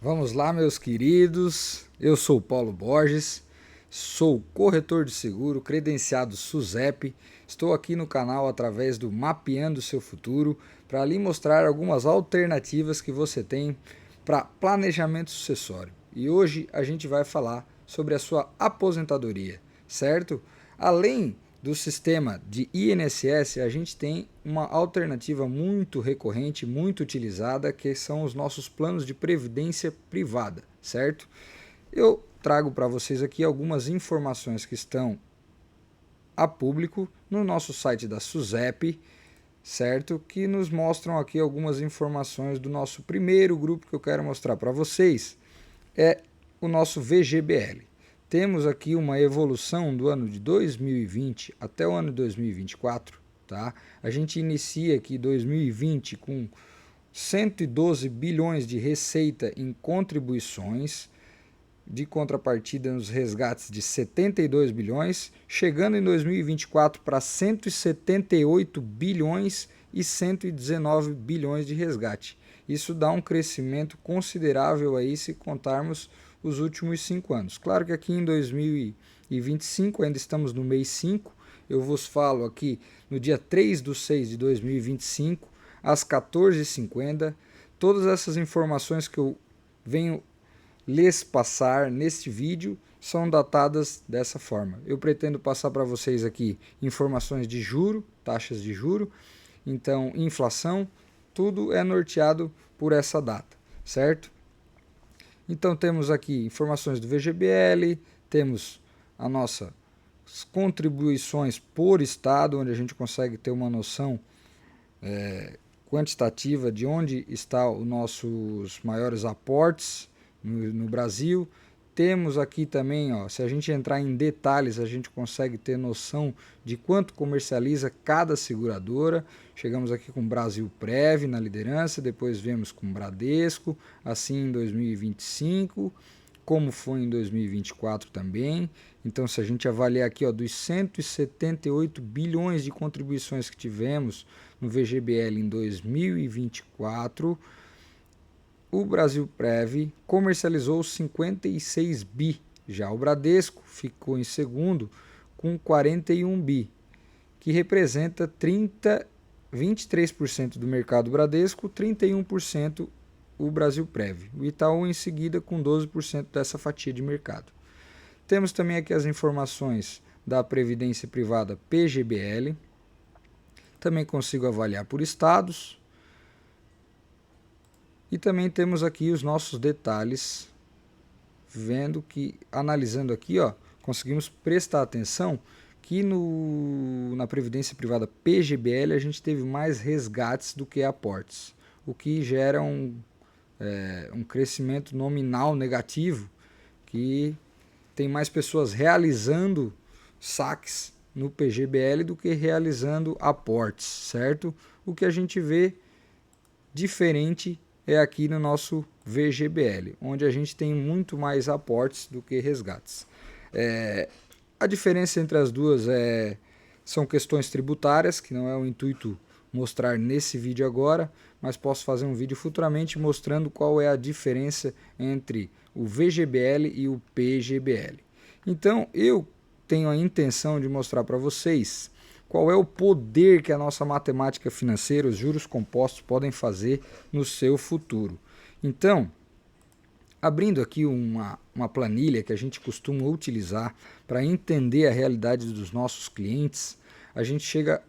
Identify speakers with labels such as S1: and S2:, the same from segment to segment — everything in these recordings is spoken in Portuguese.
S1: Vamos lá, meus queridos. Eu sou o Paulo Borges, sou corretor de seguro, credenciado SUSEP. Estou aqui no canal através do Mapeando Seu Futuro para lhe mostrar algumas alternativas que você tem para planejamento sucessório. E hoje a gente vai falar sobre a sua aposentadoria, certo? Além do sistema de INSS, a gente tem uma alternativa muito recorrente, muito utilizada, que são os nossos planos de previdência privada, certo? Eu trago para vocês aqui algumas informações que estão a público no nosso site da SUSEP, certo? Que nos mostram aqui algumas informações do nosso primeiro grupo que eu quero mostrar para vocês, é o nosso VGBL. Temos aqui uma evolução do ano de 2020 até o ano de 2024, tá? A gente inicia aqui 2020 com 112 bilhões de receita em contribuições, de contrapartida nos resgates de 72 bilhões, chegando em 2024 para 178 bilhões e 119 bilhões de resgate. Isso dá um crescimento considerável aí se contarmos os últimos 5 anos. Claro que aqui em 2025, ainda estamos no mês 5, eu vos falo aqui no dia 3/6 de 2025, às 14h50, todas essas informações que eu venho lhes passar neste vídeo são datadas dessa forma. Eu pretendo passar para vocês aqui informações de juro, taxas de juro, então inflação, tudo é norteado por essa data, certo? Então temos aqui informações do VGBL, temos as nossas contribuições por estado, onde a gente consegue ter uma noção quantitativa de onde estão os nossos maiores aportes no Brasil. Temos aqui também, ó, se a gente entrar em detalhes, a gente consegue ter noção de quanto comercializa cada seguradora. Chegamos aqui com Brasilprev na liderança, depois vemos com Bradesco, assim em 2025, como foi em 2024 também. Então, se a gente avaliar aqui, ó, dos 178 bilhões de contribuições que tivemos no VGBL em 2024, o Brasilprev comercializou 56 bi. Já o Bradesco ficou em segundo com 41 bi, que representa 23% do mercado Bradesco, 31% o Brasilprev. O Itaú em seguida com 12% dessa fatia de mercado. Temos também aqui as informações da Previdência Privada PGBL. Também consigo avaliar por estados. E também temos aqui os nossos detalhes, vendo que, analisando aqui, ó, conseguimos prestar atenção que na Previdência Privada PGBL a gente teve mais resgates do que aportes, o que gera um crescimento nominal negativo, que tem mais pessoas realizando saques no PGBL do que realizando aportes, certo? O que a gente vê diferente é aqui no nosso VGBL, onde a gente tem muito mais aportes do que resgates. A diferença entre as duas são questões tributárias, que não é o intuito mostrar nesse vídeo agora, mas posso fazer um vídeo futuramente mostrando qual é a diferença entre o VGBL e o PGBL. Então eu tenho a intenção de mostrar para vocês qual é o poder que a nossa matemática financeira, os juros compostos, podem fazer no seu futuro. Então, abrindo aqui uma planilha que a gente costuma utilizar para entender a realidade dos nossos clientes, a gente chega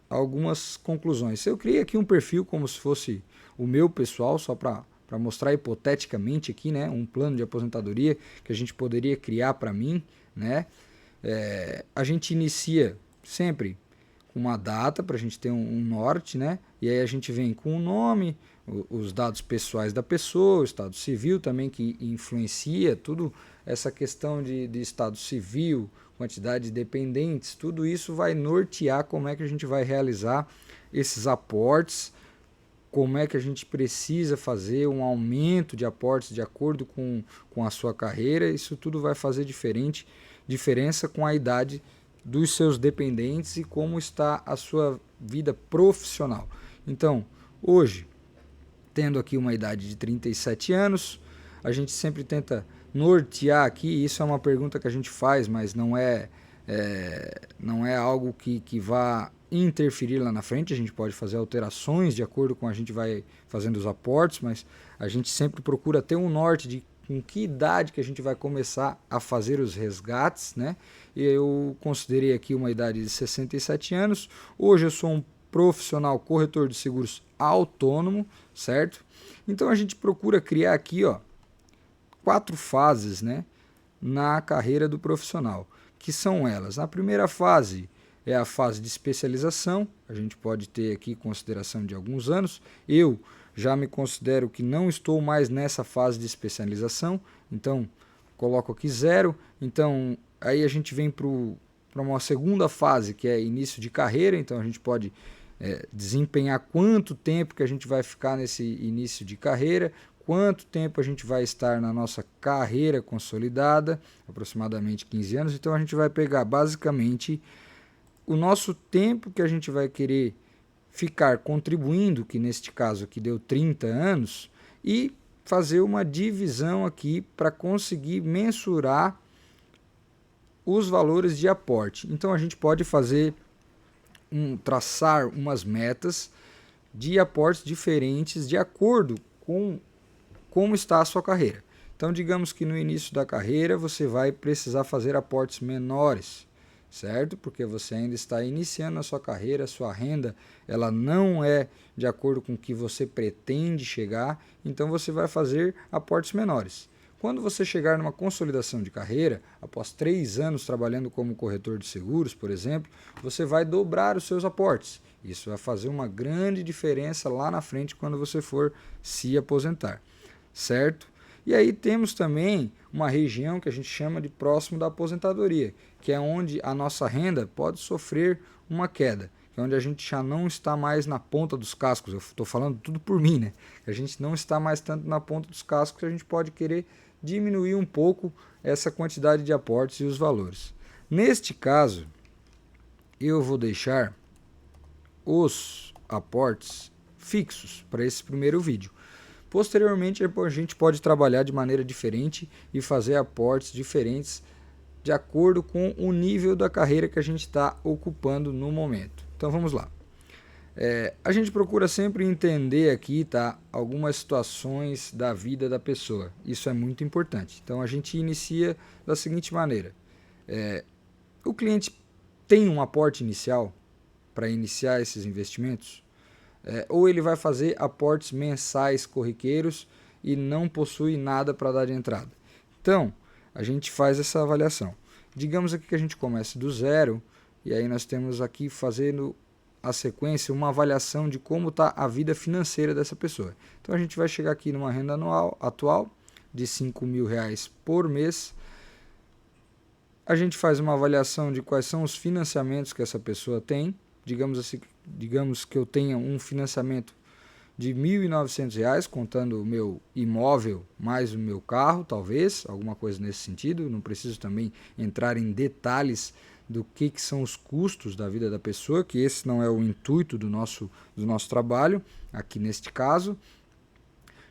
S1: a algumas conclusões. Eu criei aqui um perfil como se fosse o meu pessoal, só para mostrar hipoteticamente aqui, né, um plano de aposentadoria que a gente poderia criar para mim, né? A gente inicia sempre com uma data para a gente ter um norte, né? E aí a gente vem com o nome, os dados pessoais da pessoa, o estado civil também que influencia tudo, essa questão de estado civil, quantidade de dependentes, tudo isso vai nortear como é que a gente vai realizar esses aportes, como é que a gente precisa fazer um aumento de aportes de acordo com a sua carreira. Isso tudo vai fazer diferença com a idade dos seus dependentes e como está a sua vida profissional. Então, hoje, tendo aqui uma idade de 37 anos, a gente sempre tenta nortear aqui. Isso é uma pergunta que a gente faz, mas não é algo que vá interferir lá na frente. A gente pode fazer alterações de acordo com a gente vai fazendo os aportes, mas a gente sempre procura ter um norte de com que idade que a gente vai começar a fazer os resgates, né? Eu considerei aqui uma idade de 67 anos. Hoje eu sou um profissional corretor de seguros autônomo, certo? Então a gente procura criar aqui, ó, 4 fases, né, na carreira do profissional, que são elas. Na primeira fase é a fase de especialização. A gente pode ter aqui consideração de alguns anos. Eu já me considero que não estou mais nessa fase de especialização, então coloco aqui 0. Então aí a gente vem para uma segunda fase, que é início de carreira. Então a gente pode desempenhar quanto tempo que a gente vai ficar nesse início de carreira, quanto tempo a gente vai estar na nossa carreira consolidada, aproximadamente 15 anos. Então a gente vai pegar basicamente o nosso tempo que a gente vai querer ficar contribuindo, que neste caso aqui deu 30 anos, e fazer uma divisão aqui para conseguir mensurar os valores de aporte. Então a gente pode fazer traçar umas metas de aportes diferentes de acordo com como está a sua carreira. Então digamos que no início da carreira você vai precisar fazer aportes menores, certo? Porque você ainda está iniciando a sua carreira, a sua renda ela não é de acordo com o que você pretende chegar, então você vai fazer aportes menores. Quando você chegar numa consolidação de carreira, após 3 anos trabalhando como corretor de seguros, por exemplo, você vai dobrar os seus aportes. Isso vai fazer uma grande diferença lá na frente quando você for se aposentar, certo? E aí temos também uma região que a gente chama de próximo da aposentadoria, que é onde a nossa renda pode sofrer uma queda, que é onde a gente já não está mais na ponta dos cascos. Eu estou falando tudo por mim, né? A gente não está mais tanto na ponta dos cascos, a gente pode querer diminuir um pouco essa quantidade de aportes e os valores. Neste caso, eu vou deixar os aportes fixos para esse primeiro vídeo. Posteriormente, a gente pode trabalhar de maneira diferente e fazer aportes diferentes de acordo com o nível da carreira que a gente está ocupando no momento. Então vamos lá. A gente procura sempre entender aqui, tá, algumas situações da vida da pessoa. Isso é muito importante. Então a gente inicia da seguinte maneira. O cliente tem um aporte inicial para iniciar esses investimentos? Ou ele vai fazer aportes mensais corriqueiros e não possui nada para dar de entrada? Então a gente faz essa avaliação. Digamos aqui que a gente comece do 0 e aí nós temos aqui fazendo a sequência uma avaliação de como está a vida financeira dessa pessoa. Então a gente vai chegar aqui numa renda anual atual de R$5.000 por mês. A gente faz uma avaliação de quais são os financiamentos que essa pessoa tem. Digamos que eu tenha um financiamento de R$1.900, contando o meu imóvel mais o meu carro, talvez, alguma coisa nesse sentido. Não preciso também entrar em detalhes do que são os custos da vida da pessoa, que esse não é o intuito do nosso trabalho, aqui neste caso.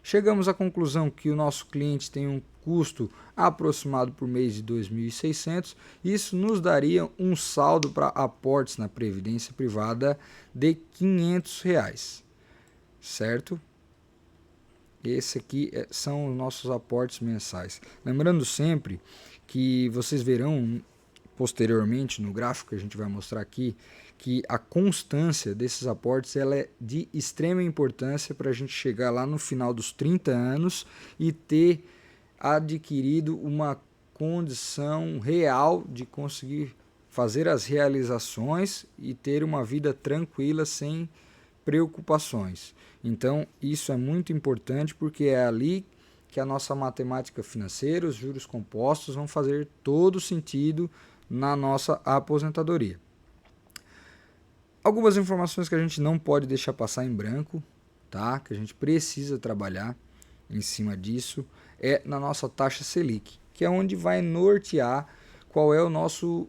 S1: Chegamos à conclusão que o nosso cliente tem um custo aproximado por mês de R$2.600, isso nos daria um saldo para aportes na Previdência Privada de R$500, certo? Esse aqui são os nossos aportes mensais. Lembrando sempre que vocês verão posteriormente no gráfico que a gente vai mostrar aqui, que a constância desses aportes ela é de extrema importância para a gente chegar lá no final dos 30 anos e ter adquirido uma condição real de conseguir fazer as realizações e ter uma vida tranquila sem preocupações. Então isso é muito importante porque é ali que a nossa matemática financeira, os juros compostos vão fazer todo sentido na nossa aposentadoria. Algumas informações que a gente não pode deixar passar em branco, tá? Que a gente precisa trabalhar em cima disso, é na nossa taxa Selic, que é onde vai nortear qual é o nosso,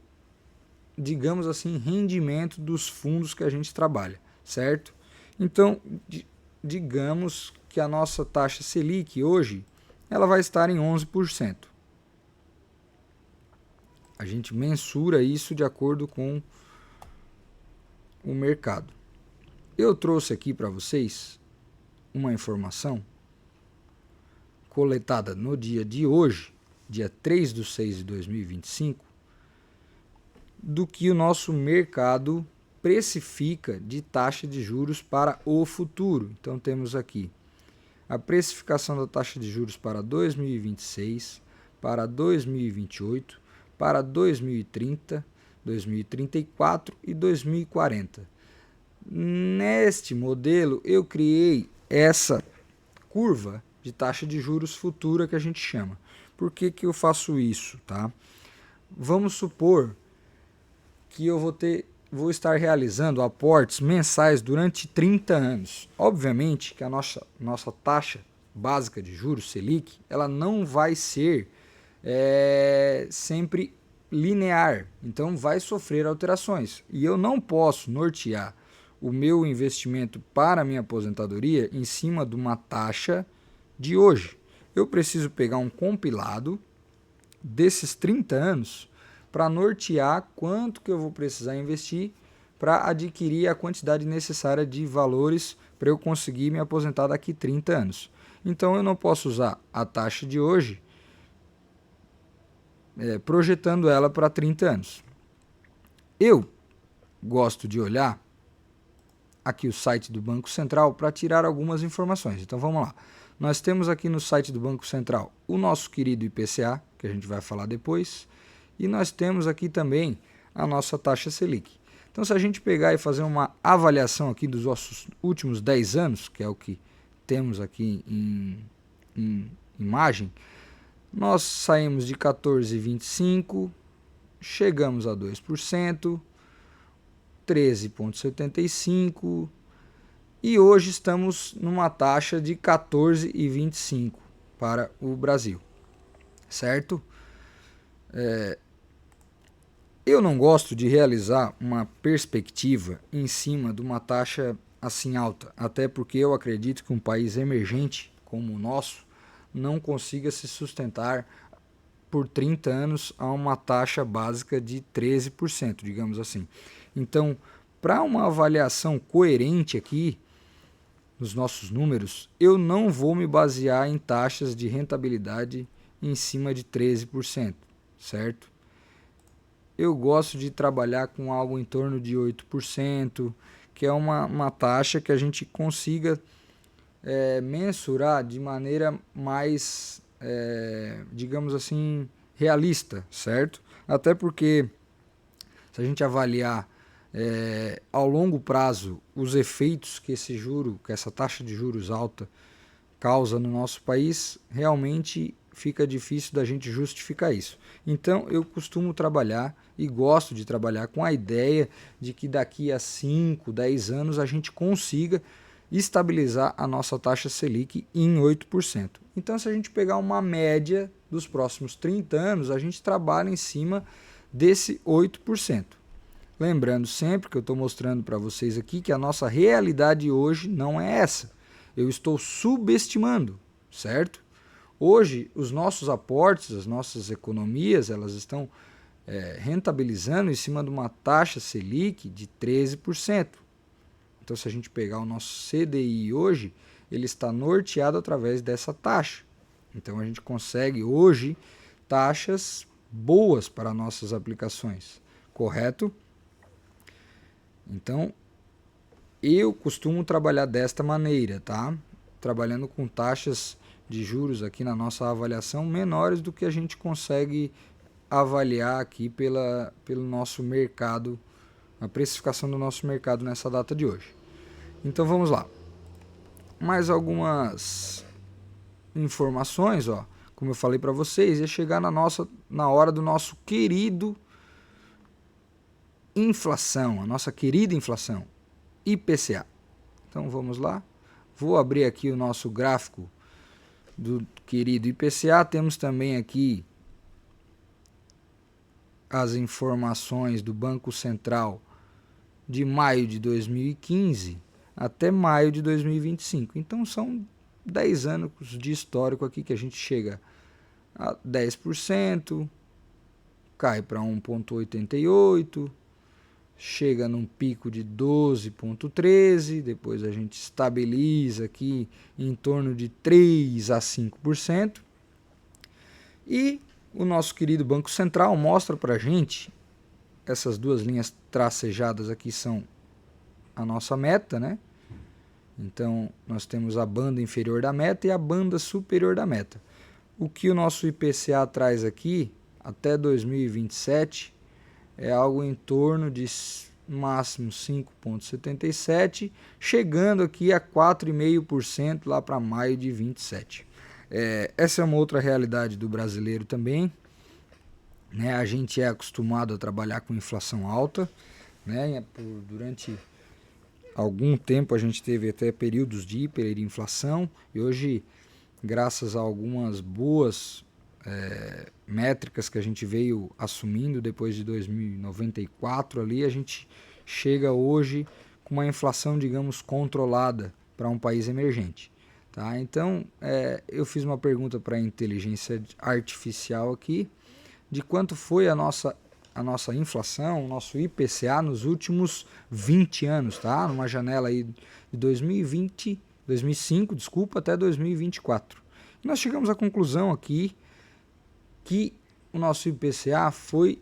S1: digamos assim, rendimento dos fundos que a gente trabalha, certo? Então, digamos que a nossa taxa Selic hoje ela vai estar em 11%. A gente mensura isso de acordo com o mercado. Eu trouxe aqui para vocês uma informação coletada no dia de hoje, dia 3/6/2025, do que o nosso mercado precifica de taxa de juros para o futuro. Então temos aqui a precificação da taxa de juros para 2026, para 2028, para 2030, 2034 e 2040. Neste modelo eu criei essa curva de taxa de juros futura que a gente chama. Por que eu faço isso, tá? Vamos supor que eu vou estar realizando aportes mensais durante 30 anos. Obviamente que a nossa taxa básica de juros Selic, ela não vai ser sempre linear, então vai sofrer alterações. E eu não posso nortear o meu investimento para a minha aposentadoria em cima de uma taxa de hoje. Eu preciso pegar um compilado desses 30 anos para nortear quanto que eu vou precisar investir para adquirir a quantidade necessária de valores para eu conseguir me aposentar daqui 30 anos. Então eu não posso usar a taxa de hoje projetando ela para 30 anos. Eu gosto de olhar aqui o site do Banco Central para tirar algumas informações. Então vamos lá. Nós temos aqui no site do Banco Central o nosso querido IPCA, que a gente vai falar depois, e nós temos aqui também a nossa taxa Selic. Então se a gente pegar e fazer uma avaliação aqui dos nossos últimos 10 anos, que é o que temos aqui em imagem, nós saímos de 14,25, chegamos a 2%, 13,75 e hoje estamos numa taxa de 14,25 para o Brasil, certo? Eu não gosto de realizar uma perspectiva em cima de uma taxa assim alta, até porque eu acredito que um país emergente como o nosso não consiga se sustentar por 30 anos a uma taxa básica de 13%, digamos assim. Então, para uma avaliação coerente aqui, nos nossos números, eu não vou me basear em taxas de rentabilidade em cima de 13%, certo? Eu gosto de trabalhar com algo em torno de 8%, que é uma taxa que a gente consiga mensurar de maneira mais, digamos assim, realista, certo? Até porque se a gente avaliar ao longo prazo os efeitos que que essa taxa de juros alta causa no nosso país, realmente fica difícil da gente justificar isso. Então eu costumo trabalhar e gosto de trabalhar com a ideia de que daqui a 5, 10 anos a gente consiga estabilizar a nossa taxa Selic em 8%. Então se a gente pegar uma média dos próximos 30 anos, a gente trabalha em cima desse 8%. Lembrando sempre que eu estou mostrando para vocês aqui que a nossa realidade hoje não é essa. Eu estou subestimando, certo? Hoje, os nossos aportes, as nossas economias, elas estão rentabilizando em cima de uma taxa Selic de 13%. Então, se a gente pegar o nosso CDI hoje, ele está norteado através dessa taxa. Então, a gente consegue hoje taxas boas para nossas aplicações, correto? Então, eu costumo trabalhar desta maneira, tá? Trabalhando com taxas de juros aqui na nossa avaliação menores do que a gente consegue avaliar aqui pelo nosso mercado, a precificação do nosso mercado nessa data de hoje. Então vamos lá. Mais algumas informações, ó. Como eu falei para vocês, ia chegar na hora do nosso querido inflação, a nossa querida inflação, IPCA. Então vamos lá. Vou abrir aqui o nosso gráfico do querido IPCA. Temos também aqui as informações do Banco Central de maio de 2015 até maio de 2025. Então são 10 anos de histórico aqui, que a gente chega a 10%, cai para 1,88%, chega num pico de 12,13%, depois a gente estabiliza aqui em torno de 3 a 5%, e o nosso querido Banco Central mostra para a gente, essas duas linhas tracejadas aqui são a nossa meta, né? Então, nós temos a banda inferior da meta e a banda superior da meta. O que o nosso IPCA traz aqui, até 2027, é algo em torno de máximo 5,77, chegando aqui a 4,5% lá para maio de 27. Essa é uma outra realidade do brasileiro também, né? A gente é acostumado a trabalhar com inflação alta, né? Durante algum tempo a gente teve até períodos de hiperinflação, e hoje, graças a algumas boas métricas que a gente veio assumindo depois de 2094 ali, a gente chega hoje com uma inflação, digamos, controlada para um país emergente. Tá? Então, eu fiz uma pergunta para a inteligência artificial aqui, de quanto foi a nossa inflação, o nosso IPCA nos últimos 20 anos, tá? Numa janela aí de 2005, até 2024. E nós chegamos à conclusão aqui que o nosso IPCA foi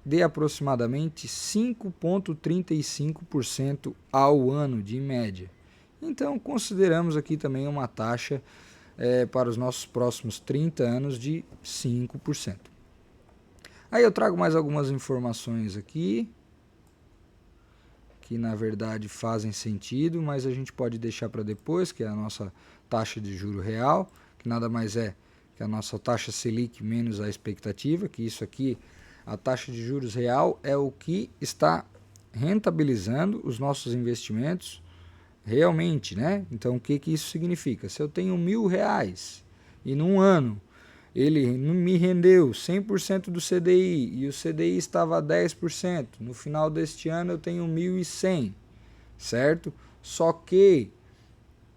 S1: de aproximadamente 5,35% ao ano de média. Então, consideramos aqui também uma taxa para os nossos próximos 30 anos de 5%. Aí eu trago mais algumas informações aqui, que na verdade fazem sentido, mas a gente pode deixar para depois, que é a nossa taxa de juro real, que nada mais é que a nossa taxa Selic menos a expectativa, que isso aqui, a taxa de juros real, é o que está rentabilizando os nossos investimentos realmente, né? Então, o que isso significa? Se eu tenho R$1.000 e num ano ele me rendeu 100% do CDI e o CDI estava a 10%, no final deste ano eu tenho 1.100, certo? Só que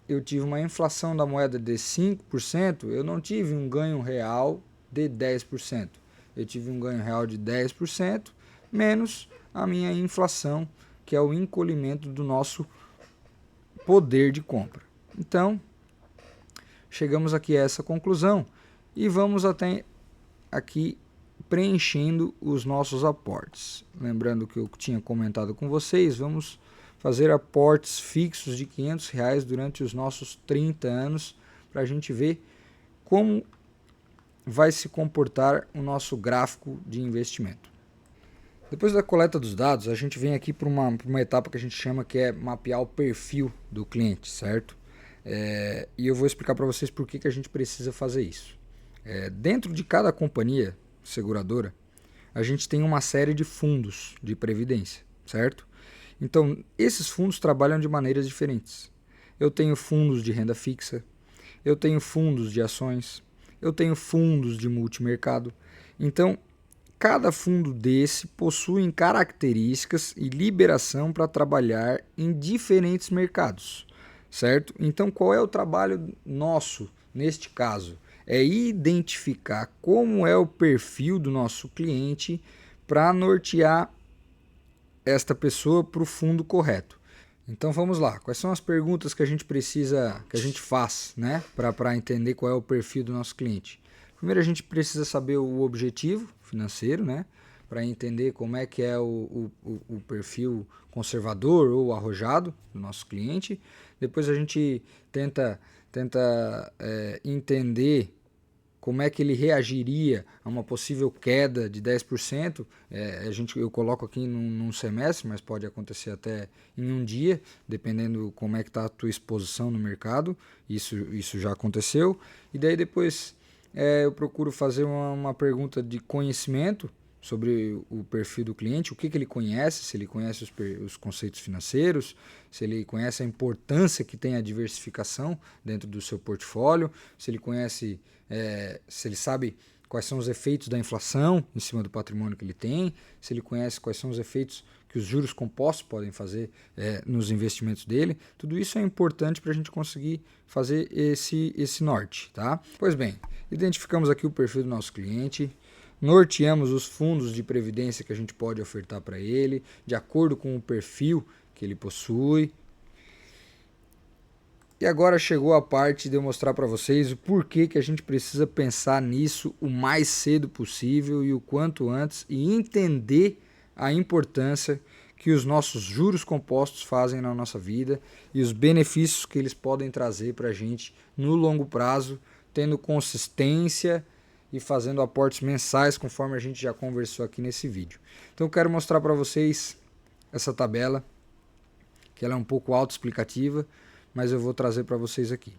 S1: eu tive uma inflação da moeda de 5%, eu não tive um ganho real de 10%. Eu tive um ganho real de 10% menos a minha inflação, que é o encolhimento do nosso poder de compra. Então, chegamos aqui a essa conclusão e vamos até aqui preenchendo os nossos aportes. Lembrando que eu tinha comentado com vocês, vamos fazer aportes fixos de R$500 durante os nossos 30 anos, para a gente ver como vai se comportar o nosso gráfico de investimento. Depois da coleta dos dados, a gente vem aqui para uma etapa que a gente chama que é mapear o perfil do cliente, certo? E eu vou explicar para vocês por que a gente precisa fazer isso. Dentro de cada companhia seguradora, a gente tem uma série de fundos de previdência, certo? Então, esses fundos trabalham de maneiras diferentes. Eu tenho fundos de renda fixa, eu tenho fundos de ações, eu tenho fundos de multimercado. Então, cada fundo desse possui características e liberação para trabalhar em diferentes mercados, certo? Então, qual é o trabalho nosso neste caso? É identificar como é o perfil do nosso cliente para nortear esta pessoa para o fundo correto. Então vamos lá, quais são as perguntas que a gente faz, né, para entender qual é o perfil do nosso cliente? Primeiro a gente precisa saber o objetivo financeiro, né, para entender como é que é o perfil conservador ou arrojado do nosso cliente. Depois a gente tenta entender como é que ele reagiria a uma possível queda de 10%. Eu coloco aqui num semestre, mas pode acontecer até em um dia, dependendo como é que está a tua exposição no mercado. Isso já aconteceu. E daí depois eu procuro fazer uma pergunta de conhecimento sobre o perfil do cliente, o que ele conhece, se ele conhece os conceitos financeiros, se ele conhece a importância que tem a diversificação dentro do seu portfólio, se ele conhece, se ele sabe quais são os efeitos da inflação em cima do patrimônio que ele tem, se ele conhece quais são os efeitos que os juros compostos podem fazer nos investimentos dele. Tudo isso é importante para a gente conseguir fazer esse norte, tá? Pois bem, identificamos aqui o perfil do nosso cliente, norteamos os fundos de previdência que a gente pode ofertar para ele, de acordo com o perfil que ele possui. E agora chegou a parte de eu mostrar para vocês o porquê que a gente precisa pensar nisso o mais cedo possível e o quanto antes e entender a importância que os nossos juros compostos fazem na nossa vida e os benefícios que eles podem trazer para a gente no longo prazo, tendo consistência e fazendo aportes mensais, conforme a gente já conversou aqui nesse vídeo. Então eu quero mostrar para vocês essa tabela, que ela é um pouco autoexplicativa, mas eu vou trazer para vocês aqui.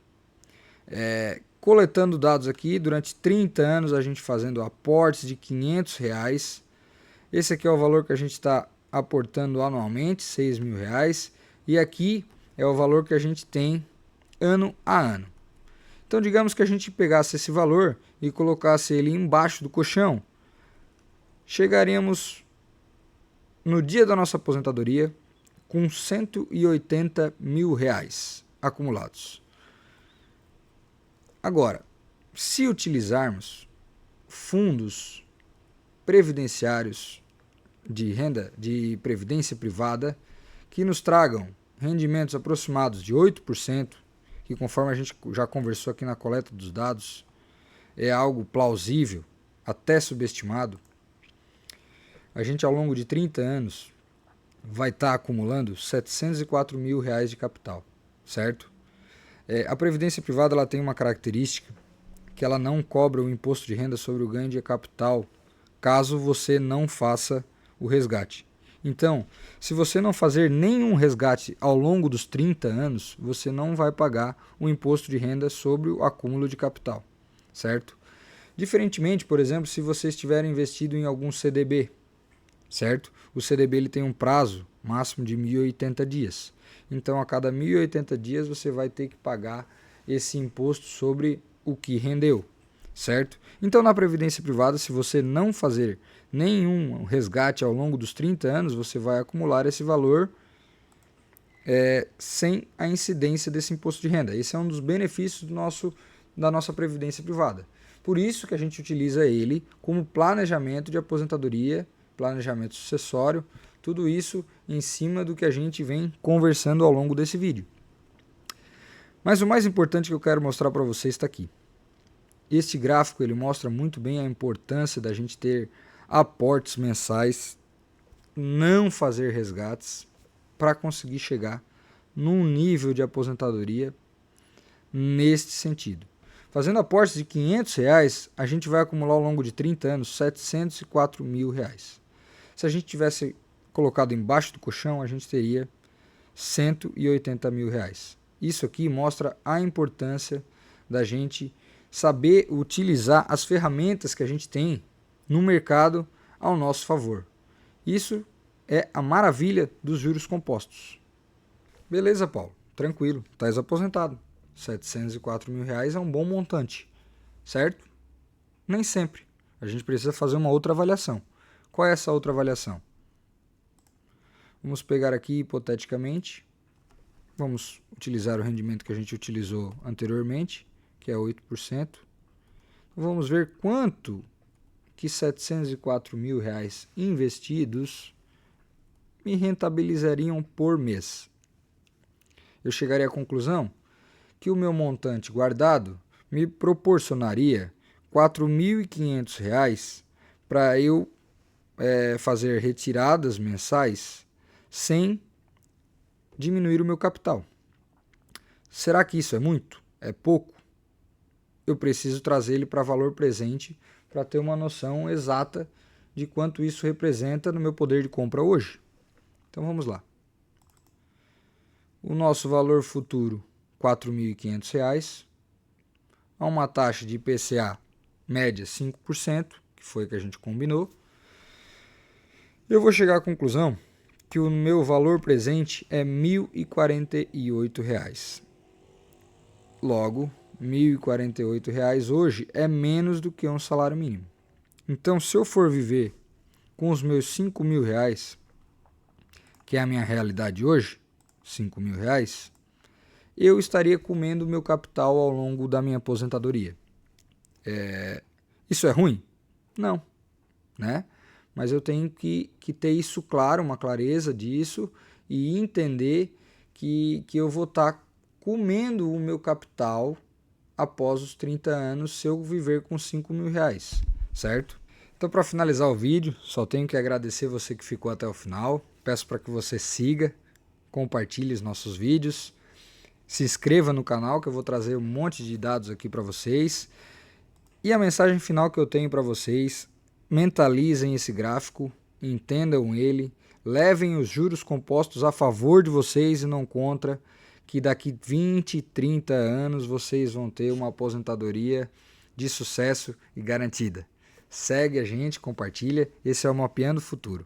S1: Coletando dados aqui, durante 30 anos a gente fazendo aportes de R$500. Esse aqui é o valor que a gente está aportando anualmente, R$6.000. E aqui é o valor que a gente tem ano a ano. Então digamos que a gente pegasse esse valor e colocasse ele embaixo do colchão, chegaríamos no dia da nossa aposentadoria com R$180.000 acumulados. Agora, se utilizarmos fundos previdenciários de renda de previdência privada que nos tragam rendimentos aproximados de 8%, que conforme a gente já conversou aqui na coleta dos dados, é algo plausível, até subestimado, a gente ao longo de 30 anos vai estar acumulando R$704.000 de capital, certo? A previdência privada ela tem uma característica que ela não cobra o imposto de renda sobre o ganho de capital, caso você não faça o resgate. Então, se você não fazer nenhum resgate ao longo dos 30 anos, você não vai pagar o imposto de renda sobre o acúmulo de capital, certo? Diferentemente, por exemplo, se você estiver investido em algum CDB, certo? O CDB ele tem um prazo máximo de 1.080 dias. Então, a cada 1.080 dias você vai ter que pagar esse imposto sobre o que rendeu, certo? Então, na previdência privada, se você não fazer nenhum resgate ao longo dos 30 anos, você vai acumular esse valor sem a incidência desse imposto de renda. Esse é um dos benefícios da nossa previdência privada. Por isso que a gente utiliza ele como planejamento de aposentadoria, planejamento sucessório, tudo isso em cima do que a gente vem conversando ao longo desse vídeo. Mas o mais importante que eu quero mostrar para vocês está aqui. Este gráfico ele mostra muito bem a importância da gente ter aportes mensais, não fazer resgates, para conseguir chegar num nível de aposentadoria neste sentido. Fazendo aportes de R$500, a gente vai acumular ao longo de 30 anos R$704.000. Se a gente tivesse colocado embaixo do colchão, a gente teria R$180.000. Isso aqui mostra a importância da gente saber utilizar as ferramentas que a gente tem no mercado ao nosso favor. Isso é a maravilha dos juros compostos. Beleza, Paulo, tranquilo, estás aposentado. R$704.000 é um bom montante, certo? Nem sempre. A gente precisa fazer uma outra avaliação. Qual é essa outra avaliação? Vamos pegar aqui hipoteticamente, vamos utilizar o rendimento que a gente utilizou anteriormente, que é 8%. Vamos ver quanto que R$704.000 investidos me rentabilizariam por mês. Eu chegaria à conclusão que o meu montante guardado me proporcionaria R$4.500 para eu fazer retiradas mensais sem diminuir o meu capital. Será que isso é muito? É pouco? Eu preciso trazer ele para valor presente para ter uma noção exata de quanto isso representa no meu poder de compra hoje. Então vamos lá. O nosso valor futuro, R$4.500, a uma taxa de IPCA média 5%, que foi o que a gente combinou. Eu vou chegar à conclusão que o meu valor presente é R$1.048. Logo, R$ 1.048 hoje é menos do que um salário mínimo. Então, se eu for viver com os meus R$ 5.000, que é a minha realidade hoje, R$ 5.000, eu estaria comendo o meu capital ao longo da minha aposentadoria. Isso é ruim? Não, né? Mas eu tenho que ter isso claro, uma clareza disso, e entender que eu vou estar comendo o meu capital após os 30 anos se eu viver com R$ 5.000, certo? Então, para finalizar o vídeo, só tenho que agradecer você que ficou até o final. Peço para que você siga, compartilhe os nossos vídeos, se inscreva no canal que eu vou trazer um monte de dados aqui para vocês. E a mensagem final que eu tenho para vocês: mentalizem esse gráfico, entendam ele, levem os juros compostos a favor de vocês e não contra, que daqui 20, 30 anos vocês vão ter uma aposentadoria de sucesso e garantida. Segue a gente, compartilha, esse é o Mapeando o Futuro.